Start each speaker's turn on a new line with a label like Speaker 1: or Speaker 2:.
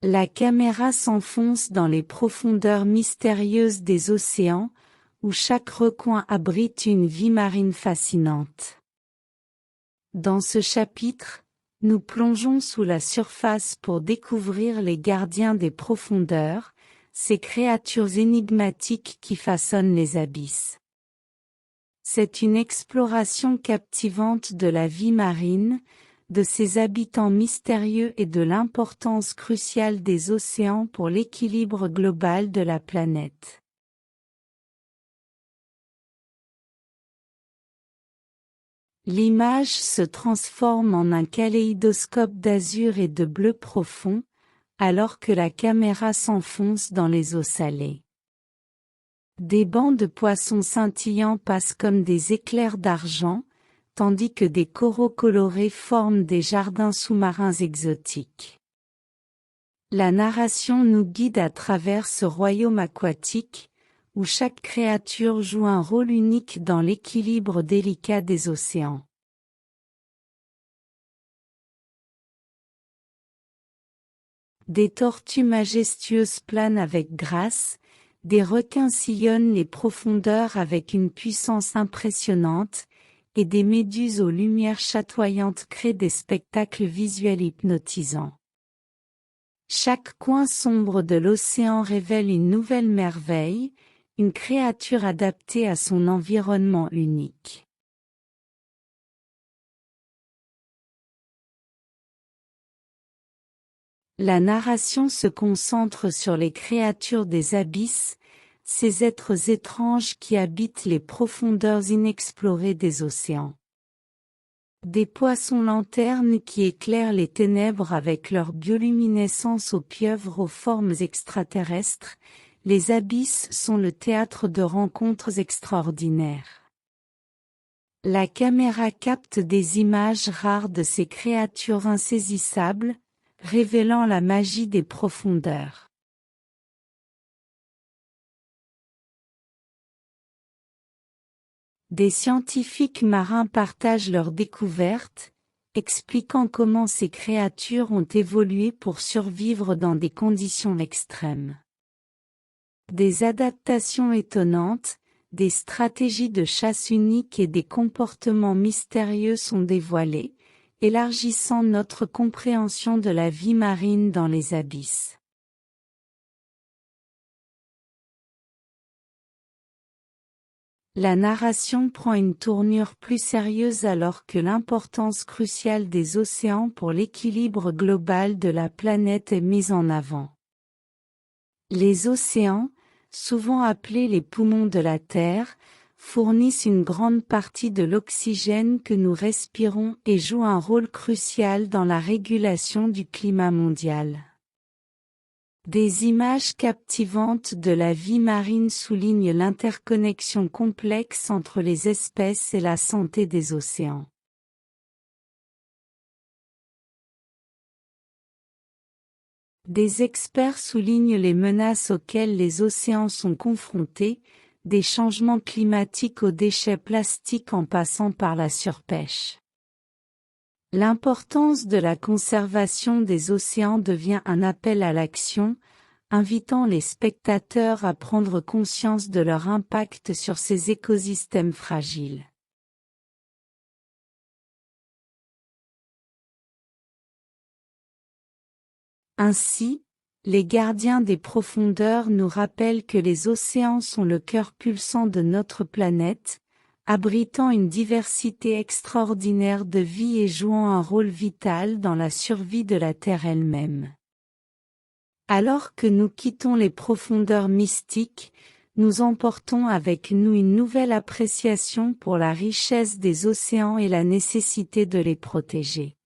Speaker 1: La caméra s'enfonce dans les profondeurs mystérieuses des océans, où chaque recoin abrite une vie marine fascinante. Dans ce chapitre, nous plongeons sous la surface pour découvrir les gardiens des profondeurs, ces créatures énigmatiques qui façonnent les abysses. C'est une exploration captivante de la vie marine, de ses habitants mystérieux et de l'importance cruciale des océans pour l'équilibre global de la planète. L'image se transforme en un kaléidoscope d'azur et de bleu profond, alors que la caméra s'enfonce dans les eaux salées. Des bancs de poissons scintillants passent comme des éclairs d'argent, tandis que des coraux colorés forment des jardins sous-marins exotiques. La narration nous guide à travers ce royaume aquatique, où chaque créature joue un rôle unique dans l'équilibre délicat des océans. Des tortues majestueuses planent avec grâce, des requins sillonnent les profondeurs avec une puissance impressionnante, et des méduses aux lumières chatoyantes créent des spectacles visuels hypnotisants. Chaque coin sombre de l'océan révèle une nouvelle merveille, une créature adaptée à son environnement unique. La narration se concentre sur les créatures des abysses, ces êtres étranges qui habitent les profondeurs inexplorées des océans. Des poissons lanternes qui éclairent les ténèbres avec leur bioluminescence aux pieuvres aux formes extraterrestres, les abysses sont le théâtre de rencontres extraordinaires. La caméra capte des images rares de ces créatures insaisissables, révélant la magie des profondeurs. Des scientifiques marins partagent leurs découvertes, expliquant comment ces créatures ont évolué pour survivre dans des conditions extrêmes. Des adaptations étonnantes, des stratégies de chasse uniques et des comportements mystérieux sont dévoilés, élargissant notre compréhension de la vie marine dans les abysses. La narration prend une tournure plus sérieuse alors que l'importance cruciale des océans pour l'équilibre global de la planète est mise en avant. Les océans, souvent appelés les poumons de la Terre, fournissent une grande partie de l'oxygène que nous respirons et jouent un rôle crucial dans la régulation du climat mondial. Des images captivantes de la vie marine soulignent l'interconnexion complexe entre les espèces et la santé des océans. Des experts soulignent les menaces auxquelles les océans sont confrontés, des changements climatiques aux déchets plastiques en passant par la surpêche. L'importance de la conservation des océans devient un appel à l'action, invitant les spectateurs à prendre conscience de leur impact sur ces écosystèmes fragiles. Ainsi, les gardiens des profondeurs nous rappellent que les océans sont le cœur pulsant de notre planète, abritant une diversité extraordinaire de vie et jouant un rôle vital dans la survie de la Terre elle-même. Alors que nous quittons les profondeurs mystiques, nous emportons avec nous une nouvelle appréciation pour la richesse des océans et la nécessité de les protéger.